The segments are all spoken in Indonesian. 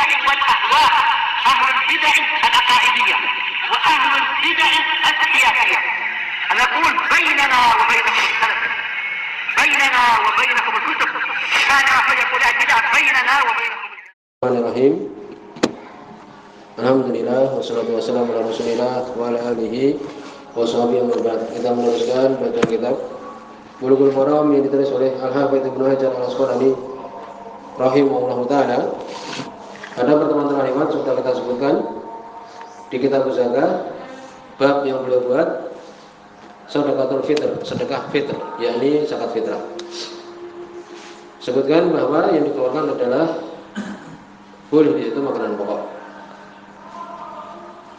البدع والأهواء، أهل البدع العقائدية وأهل البدع السياسية. نقول بيننا وبينكم السلف، بيننا وبينكم الكتب، كان فيقول البدع بيننا وبينكم. Bismillahirrahmanirrahim. Alhamdulillah wassalatu wassalamu ala Rasulillah wa ala alihi washabihi wa ba'd. Kita meneruskan bacaan kitab Bulughul Maram yang ditulis oleh Al-Hafidz Ibnu Hajar Al-Asqalani rahimahullahu taala. Pada pertemuan terakhir sudah kita sebutkan di kitab zakat bab yang beliau buat sedekatul fitr, sedekah fitr, yakni zakat fitrah. Sebutkan bahwa yang dikeluarkan adalah boleh di situ makanan pokok,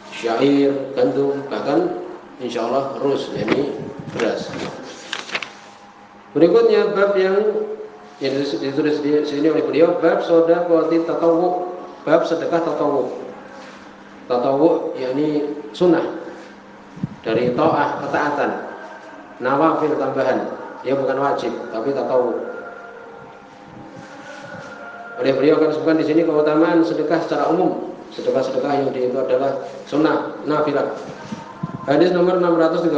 syair, gandum, bahkan insya Allah rus, yakni beras. Berikutnya bab yang ditulis di sini oleh beliau, bab shadaqati tatawwu, bab sedekah tatawwu. Tatawwu yakni sunnah dari ta'ah, ketaatan, nawafil tambahan, ya bukan wajib tapi tatawwu. Oleh beliau akan sebutkan di sini keutamaan sedekah secara umum. Sedekah-sedekah yang itu adalah sunnah nafilah. Hadis nomor 613,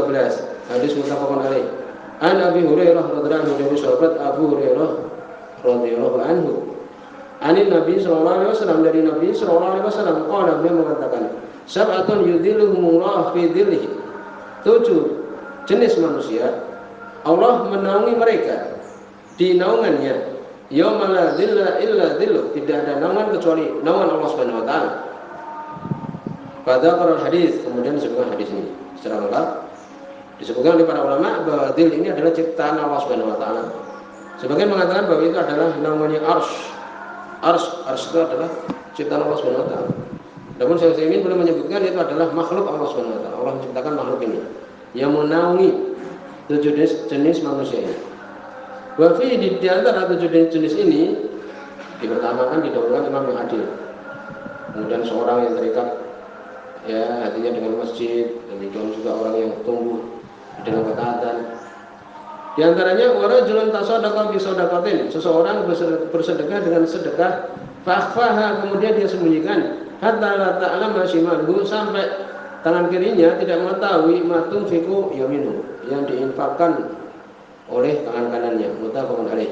hadis muttafaqun alaih. An Abi Hurairah radhiyallahu anhu, dari sahabat Abu Hurairah radhiyallahu anhu. Anin Nabi sallallahu alaihi wasallam, dari Nabi sallallahu alaihi wasallam, qala, beliau mengatakan, sab'atun yudhilluhumullah fi dhillihi. 7 jenis manusia Allah menaungi mereka di naungannya. Yauma la dhilla illa dhilluh, tidak ada naungan kecuali naungan Allah Subhanahu wa taala. Pada para hadis, kemudian disebutkan hadis ini secara lengkap. Disebutkan oleh para ulama bahwa dhil ini adalah ciptaan Allah Subhanahu wa taala. Sebagian mengatakan bahwa itu adalah namanya arsy. Arsy itu adalah ciptaan Allah Subhanahu wa taala. Namun saya ingin belum menyebutkan itu adalah makhluk Allah Subhanahu wa taala. Allah menciptakan makhluk ini yang menaungi 7 jenis manusia ini. Wafi di antara 7 jenis ini dipertamakan, didahulukan imam yang adil, kemudian seorang yang terikat ya hatinya dengan masjid, dan juga orang yang tumbuh dengan ketaatan. Di antaranya warajulun tasaddaqa bi shadaqatin, seseorang bersedekah dengan sedekah fakhfaha, kemudian dia sembunyikan, hatta la ta'lama shimaluhu, sampai tangan kirinya tidak mengetahui ma tunfiqu yaminu, yang diinfakkan oleh tangan kanannya. Muttafaqun alaih.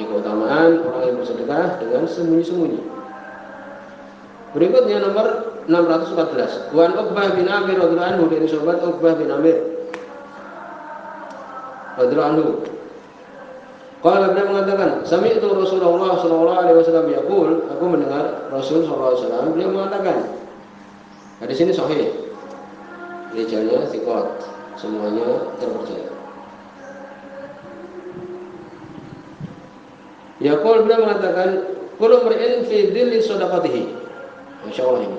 Ini keutamaan orang yang bersedekah dengan sembunyi-sembunyi. Berikutnya nomor 614. Wan Uqbah bin Amir radhiyallahu anhu, dari sahabat Uqbah bin Amir radhiyallahu anhu. Qala, beliau mengatakan, sami'tu Rasulullah sallallahu alaihi wasallam yaqul, aku mendengar Rasul sallallahu alaihi wasallam beliau mengatakan. Hadis ini sahih. Rijalnya thiqat, semuanya terpercaya. Yaqul, beliau mengatakan, kullu mar'in fi dhilli shadaqatihi. Masyaallah ini.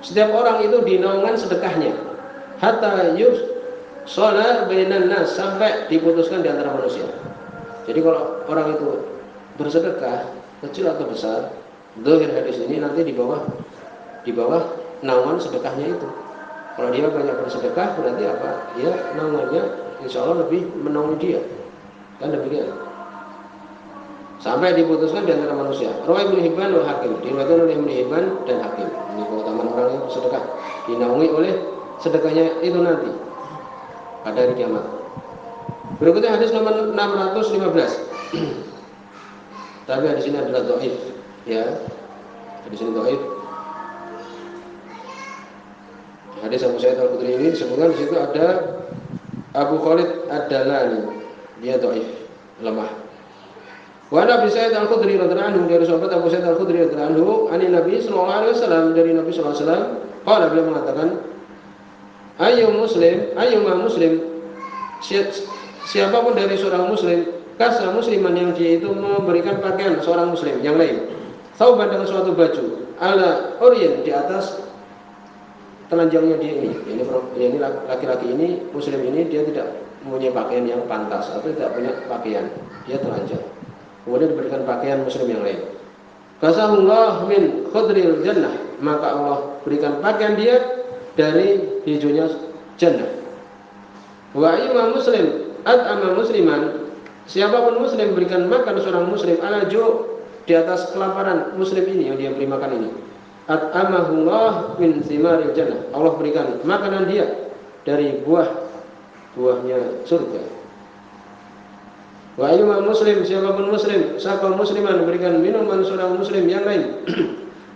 Setiap orang itu di naungan sedekahnya. Hatta yusala bainan nas, sampai diputuskan di antara manusia. Jadi kalau orang itu bersedekah kecil atau besar, zahir hadis ini nanti di bawah naungan sedekahnya itu. Kalau dia banyak bersedekah berarti apa? Dia naungannya insyaallah lebih menaungi dia. Kan demikian. Sampai diputuskan di antara manusia. Rawi Ibnu Hibban wa Hakim, diriwayatkan oleh Ibnu Hibban dan Hakim. Ini keutamaan orang yang bersedekah, dinaungi oleh sedekahnya itu nanti pada hari kiamat. Berikutnya hadis nomor 615. Tapi hadis ini adalah dhaif, ya. Hadis ini dhaif. Hadis Abu Sa'id Al-Khudri ini disebutkan di situ ada Abu Khalid Ad-Dalani, dia dhaif, lemah. Wa Nabi Sa'id Al-Khudri radhiyallahu anhu, dari sahabat Abu Sa'id Al-Khudri radhiyallahu anhu, ani Nabi sallallahu alaihi wasallam, dari Nabi sallallahu alaihi wasallam, qala, beliau mengatakan, ayyuma muslim, siapapun dari seorang muslim, kasa musliman, yang dia itu memberikan pakaian seorang muslim yang lain, thawban, dengan suatu baju, ala uryan, di atas telanjangnya dia ini. Ini laki-laki ini, muslim ini, dia tidak mempunyai pakaian yang pantas atau tidak punya pakaian, dia telanjang. Kemudian diberikan pakaian muslim yang lain. Kasahullah min khudril jannah, maka Allah berikan pakaian dia dari hijaunya jannah. Wa ayyuma muslim at'ama musliman, siapapun muslim berikan makan seorang muslim ala ju', di atas kelaparan muslim ini yang dia beri makan ini. At'amahullah min thimaril jannah. Allah berikan makanan dia dari buahnya surga. Wa ayyuma muslim, siapapun muslim, siapa musliman berikan minuman seorang muslim yang lain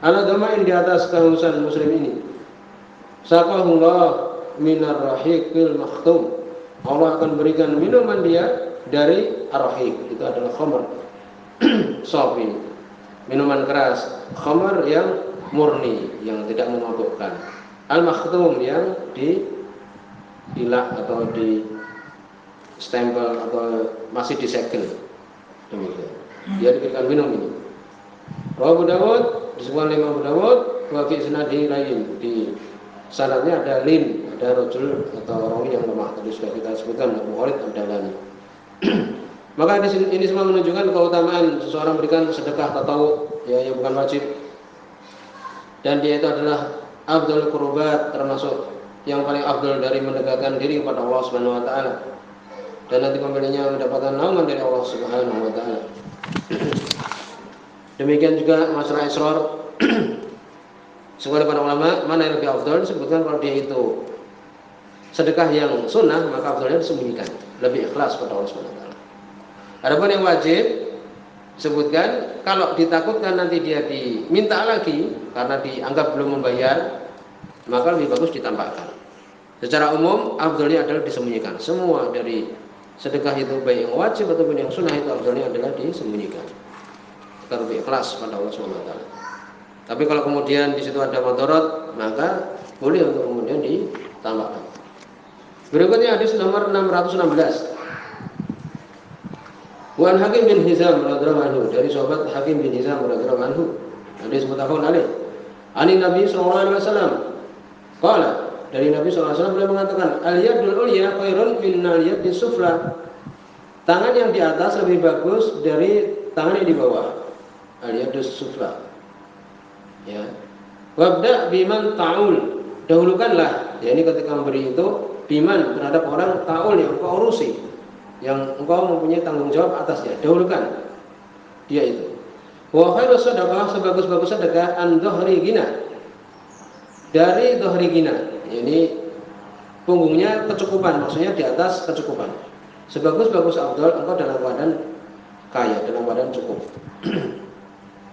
ala dhamain di atas kehausan muslim ini. Saqahullah minar rahiqil makhtum. Allah akan berikan minuman dia dari ar-rahiq, itu adalah khamr. Safi, minuman keras. Khamr yang murni, yang tidak memabukkan. Al-makhtum yang dilak atau di stempel atau masih disegel. Demikian. Dia diberikan minum ini. Abu Dawud, disebutkan oleh Abu Dawud, wa fi isnadihi lain, di sanadnya ada lin, ada rajul atau rawi yang lemah. Tadi sudah kita sebutkan Abu Khalid Ad-Dalani. Maka ini semua menunjukkan keutamaan seseorang berikan sedekah tatawwu, ya, yang bukan wajib. Dan dia itu adalah afdhalul qurbat, termasuk yang paling afdal dari mendekatkan diri kepada Allah Subhanahu wa taala. Dan nanti pembelinya mendapatkan naungan dari Allah Subhanahu wa taala. Demikian juga masalah israr. Sebagai para ulama, mana yang lebih afdal disebutkan kalau dia itu sedekah yang sunnah, maka afdalnya disembunyikan, lebih ikhlas kepada Allah Subhanahu wa taala. Adapun yang wajib sebutkan kalau ditakutkan nanti dia diminta lagi karena dianggap belum membayar, maka lebih bagus ditampakkan. Secara umum afdalnya adalah disembunyikan. Semua dari sedekah itu baik yang wajib ataupun yang sunnah itu afdalnya adalah disembunyikan. Agar lebih ikhlas pada Allah Subhanahu wa taala. Tapi kalau kemudian di situ ada madarat, maka boleh untuk kemudian ditampakkan. Berikutnya hadis nomor 616. Wan Hakim bin Hizam radhiyallahu anhu, dari sahabat Hakim bin Hizam radhiyallahu anhu, hadis muttafaqun alaih. Ani Nabi sallallahu alaihi wasallam qala, dari Nabi sallallahu alaihi wasallam beliau mengatakan, al-yadul ulya khairun min al-yadis sufla. Tangan yang di atas lebih bagus dari tangan yang di bawah. Al-yadus sufla. Ya. Wabda biman ta'ul. Dahulukanlah, ya, ini ketika memberi itu biman terhadap orang ta'ul yang kau urusi, yang engkau mempunyai tanggung jawab atasnya, dahulukan dia itu. Wa khairu sadaqah, sebagus-bagus sedekah an dhahri gina, dari dhahri gina. Ini punggungnya kecukupan, maksudnya di atas kecukupan. Sebagus-bagus afdal engkau dalam keadaan kaya, dalam keadaan cukup.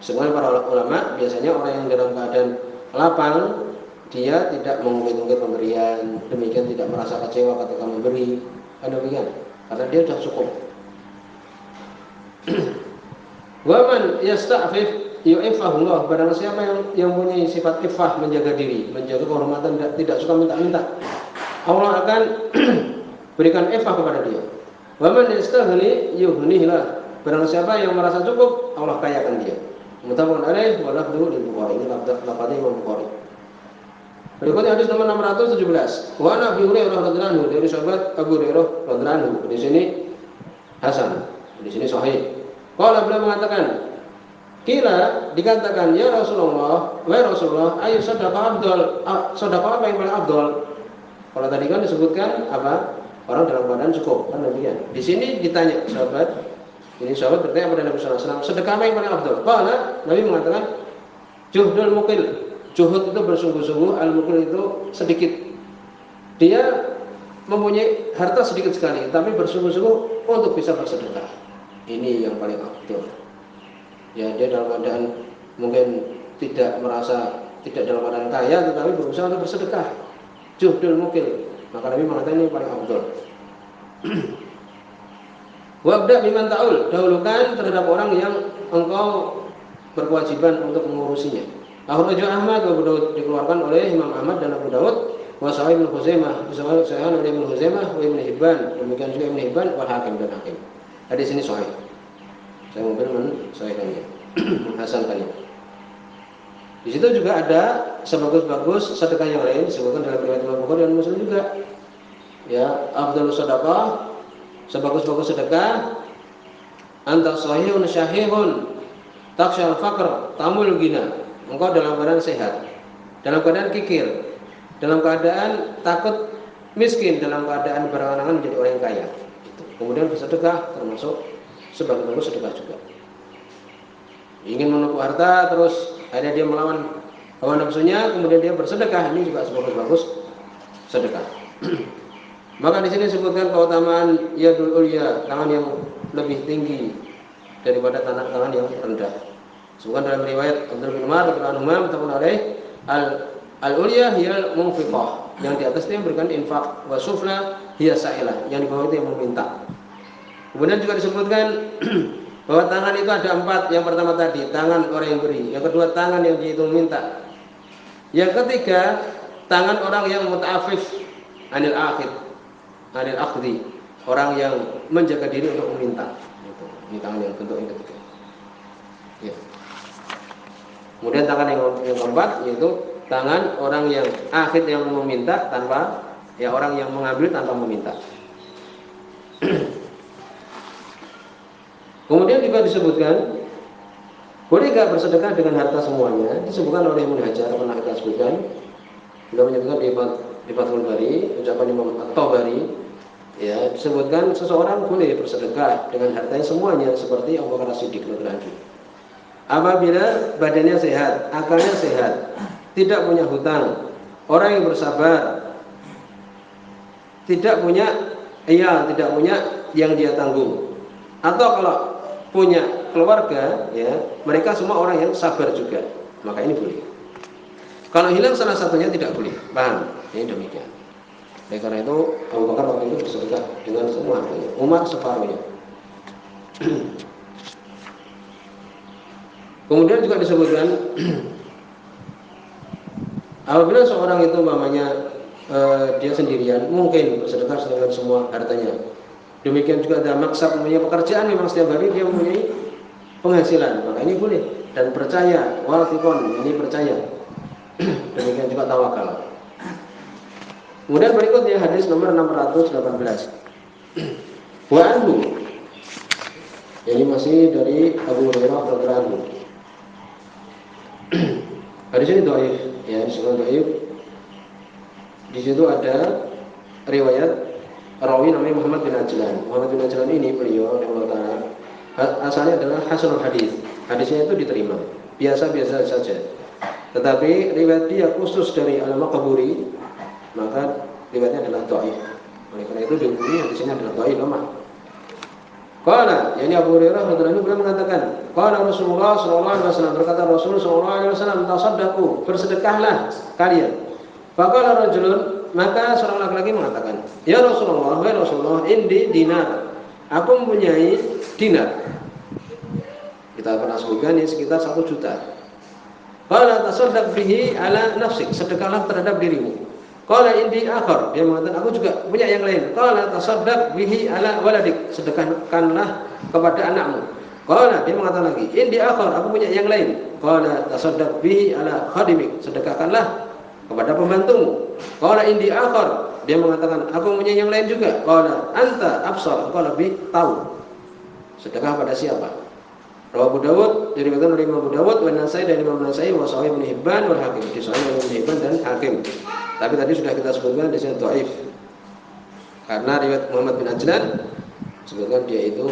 Sebenarnya para ulama biasanya orang yang dalam keadaan lapang, dia tidak mengungkit-ungkit pemberian, demikian tidak merasa kecewa ketika memberi, kan demikian. Karena dia sudah cukup. Waman yasta'fif yu'ifahullah, barang siapa yang punya sifat ifah, menjaga diri, menjaga kehormatan, tidak suka minta-minta, Allah akan berikan ifah kepada dia. Waman yastaghni yughnihilah, barang siapa yang merasa cukup, Allah kayakan dia. Muttafaqun alaih wa lafdhu lil Bukhari, ini lafadznya Imam Bukhari. Berikutnya hadis nomor 617. Wa Nabi Hurairah radhiyallahu anhu, dari sahabat Abu Hurairah radhiyallahu anhu. Di sini hasan, di sini sahih. Qala, beliau mengatakan, kila, dikatakan, ya Rasulullah, wahai Rasulullah, ayu sedekah afdal, sedekah apa yang paling afdal? Kalau tadi kan disebutkan apa? Orang dalam keadaan cukup, kan demikian. Di sini ditanya sahabat, ini sahabat bertanya kepada Nabi sallallahu alaihi wasallam, sedekah apa yang paling afdal? Qala, Nabi mengatakan, juhdul muqil. Juhud itu bersungguh-sungguh, al-mukil itu sedikit. Dia mempunyai harta sedikit sekali, tapi bersungguh-sungguh untuk bisa bersedekah. Ini yang paling afdal. Ya, dia dalam keadaan mungkin tidak merasa, tidak dalam keadaan kaya, tetapi berusaha untuk bersedekah. Juhdul mukil. Maka Nabi mengatakan ini paling afdal. Wabda biman ta'ul, dahulukan terhadap orang yang engkau berkewajiban untuk mengurusinya. Akhrajahu Ahmad wa Abu Dawud, dikeluarkan oleh Imam Ahmad dan Abu Dawud, wa Sahih Ibnu Khuzaimah, disahihkan oleh Ibnu Khuzaimah, wa Ibnu Hibban, demikian juga Ibnu Hibban, wa Hakim dan Hakim. Hadis ini sahih. Saya mungkin mensahihkannya, menghasankannya. Di situ juga ada sebagus-bagus sedekah yang lain disebutkan dalam riwayat Imam Bukhari dan Muslim juga. Ya, afdhalus sedekah, sebagus-bagus sedekah, anta sahihun syahihun, taksyal faqr, tamul gina. Engkau dalam keadaan sehat, dalam keadaan kikir, dalam keadaan takut miskin, dalam keadaan berangan-angan menjadi orang yang kaya. Kemudian bersedekah termasuk sebagai bentuk sedekah juga. ingin menumpuk harta, terus akhirnya dia melawan hawa nafsunya, kemudian dia bersedekah, ini juga sebagus-bagus sedekah. Maka di sini disebutkan keutamaan yadul ulya, tangan yang lebih tinggi daripada tangan yang rendah. Sebutkan dalam riwayat Abdullah bin Umar radhiyallahu anhu mutafaqun alaih, al ulya hiya munfiqah, yang di atas itu yang berikan infak, wa sufla hiya sa'ilah, yang di bawah itu yang meminta. Kemudian juga disebutkan bahwa tangan itu ada 4. Yang pertama tadi tangan orang yang beri, yang kedua tangan yang dia itu meminta, yang ketiga tangan orang yang muta'afif anil akhdi, orang yang menjaga diri untuk meminta. Ini tangan yang bentuk yang ketiga. Ya. Kemudian tangan yang keempat yaitu tangan orang yang akhid, yang meminta tanpa, ya, orang yang mengambil tanpa meminta. Kemudian juga disebutkan boleh gak bersedekah dengan harta semuanya. Disebutkan oleh Ibnu Hajar, pernah kita sebutkan, kita menyebutkan di Fathul Bari, ucapan Imam At-Tabari, ya, disebutkan seseorang boleh bersedekah dengan hartanya semuanya, seperti Abu Bakar As-Siddiq radhiyallahu anhu. Apabila badannya sehat, akalnya sehat, tidak punya hutang, orang yang bersabar, tidak punya yang dia tanggung, atau kalau punya keluarga, ya, mereka semua orang yang sabar juga, maka ini boleh. Kalau hilang salah satunya tidak boleh. Paham? Ini demikian. Oleh karena itu Abu Bakar waktu itu bersedekah dengan semua hartanya, Umar separuhnya. Kemudian juga disebutkan apabila seorang itu umpamanya dia sendirian, mungkin bersedekah dengan semua hartanya. Demikian juga ada maksab, mempunyai pekerjaan, memang setiap hari dia mempunyai penghasilan, maka ini boleh. Dan percaya, wathikon, ini percaya. Demikian juga tawakal. Kemudian berikutnya hadis nomor 618. Wa anhu, ini masih dari Abu Hurairah radhiyallahu anhu. Hadis ini dhaif, ya, disebut dhaif. Di situ ada riwayat rawi namanya Muhammad bin Ajlan. Muhammad bin Ajlan ini beliau rahimahullah asalnya adalah hasanul hadis. Hadisnya itu diterima, biasa-biasa saja. Tetapi riwayat dia khusus dari Al-Maqburi, maka riwayatnya adalah dhaif. Oleh karena itu dihukumi hadisnya adalah dhaif, lemah. Qala, yani Abu Hurairah radhiyallahu anhu beliau mengatakan, qala Rasulullah sallallahu alaihi wasallam, berkata Rasul sallallahu alaihi wasallam, tasaddaqu, bersedekahlah kalian. Faqala rajulun, maka seorang laki-laki mengatakan, ya Rasulullah, wahai Rasulullah, indi dinar, aku mempunyai dinar. Kita pernah sebutkan ini sekitar 1 juta. Qala tasaddaq bihi ala nafsik, sedekahlah terhadap dirimu. Qala indi akhar, dia mengatakan aku juga punya yang lain. Qala tasaddaq bihi ala waladik, sedekahkanlah kepada anakmu. Qala, dia mengatakan lagi, indi akhar, aku punya yang lain. Qala tasaddaq bihi ala khadimik, sedekahkanlah kepada pembantumu. Qala indi akhar, dia mengatakan aku punya yang lain juga. Qala anta absar, engkau lebih tahu. Sedekah pada siapa? Rawahu Abu Dawud, diriwayatkan oleh Imam Abu Dawud, wa Nasai dan Imam Nasai, wa Sahih Ibnu Hibban wal Hakim, disahihkan oleh Ibnu Hibban dan Hakim. Tapi tadi sudah kita sebutkan di sini dhaif. Karena riwayat Muhammad bin Ajlan sebutkan dia itu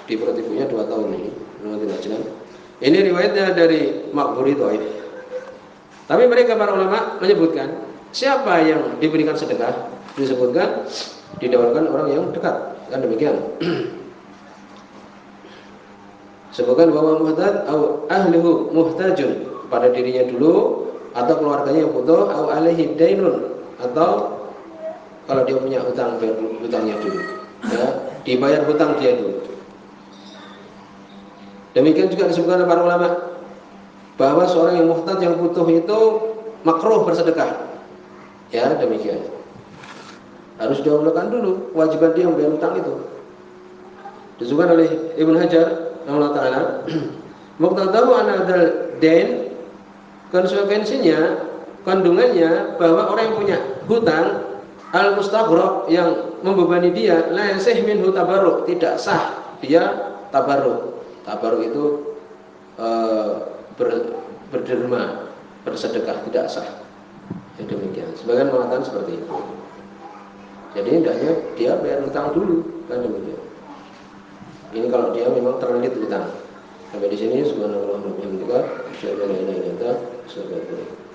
diperhati punya 2 tahun ini, Muhammad bin Ajlan. Ini riwayatnya dari Maqburi dhaif. Tapi mereka para ulama menyebutkan siapa yang diberikan sedekah, disebutkan didahulukan orang yang dekat, kan demikian. Sebutkan bahwa muhtad atau ahlihu muhtajun, pada dirinya dulu atau keluarganya yang butuh, atau alaihi dainun, atau kalau dia punya hutang, bayar hutangnya dulu, ya, dibayar hutang dia dulu. Demikian juga disebutkan oleh para ulama bahwa seorang yang muhtaj yang butuh itu makruh bersedekah, ya, demikian. Harus didahulukan dulu kewajiban dia membayar hutang itu. Disebutkan oleh Ibnu Hajar Allah Ta'ala, muqtadahu anadal dain, konsekuensinya, kandungannya bahwa orang yang punya hutang al-mustaghraq, yang membebani dia, la yasih minhu tabarruk, tidak sah dia tabarruk. Tabarruk itu berderma, bersedekah, tidak sah. Ya, demikian. Sebagian mengatakan seperti itu. Jadi hendaknya dia bayar hutang dulu, kan demikian. Ini kalau dia memang terlilit hutang. Sampai di sini subhanallah wa bihamdika asyhadu an la ilaha illa anta astaghfiruka wa atubu ilaik.